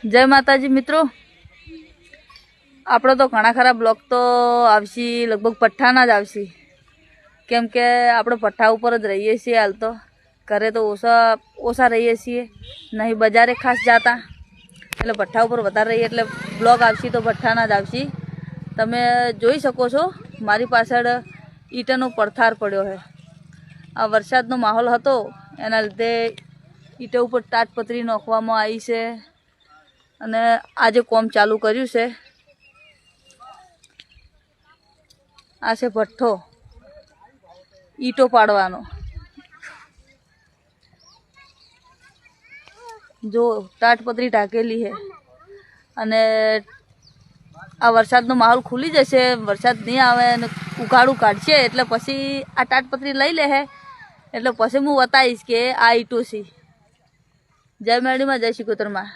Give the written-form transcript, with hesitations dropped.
જય માતાજી મિત્રો, આપણે તો ઘણા ખરા બ્લોગ તો આવશે, લગભગ પઠ્ઠાના જ આવશે, કેમ કે આપણે પઠ્ઠા ઉપર જ રહીએ છીએ. હાલ તો ઘરે તો ઓછા રહીએ છીએ, નહીં બજારે ખાસ જાતા, એટલે પઠ્ઠા ઉપર વધારે રહીએ એટલે બ્લોગ આવશે તો પઠ્ઠાના જ આવશે. તમે જોઈ શકો છો મારી પાછળ ઈંટનો પડથાર પડ્યો છે. આ વરસાદનો માહોલ હતો એના લીધે ઈંટો ઉપર તાટપત્રી નાખવામાં આવી છે અને આજે કોમ ચાલુ કર્યું છે. આ છે ભઠ્ઠો ઈંટો પાડવાનો. જો તાટપત્રી ઢાકેલી છે અને આ વરસાદનો માહોલ ખુલી જશે. વરસાદ નહીં આવે અને ઉઘાડું કાઢશે એટલે પછી આ તાટપત્રી લઈ લે છે, એટલે પછી હું બતાવીશ કે આ ઈંટો છે. જય મેળીમાં, જય શિકોતરમાં.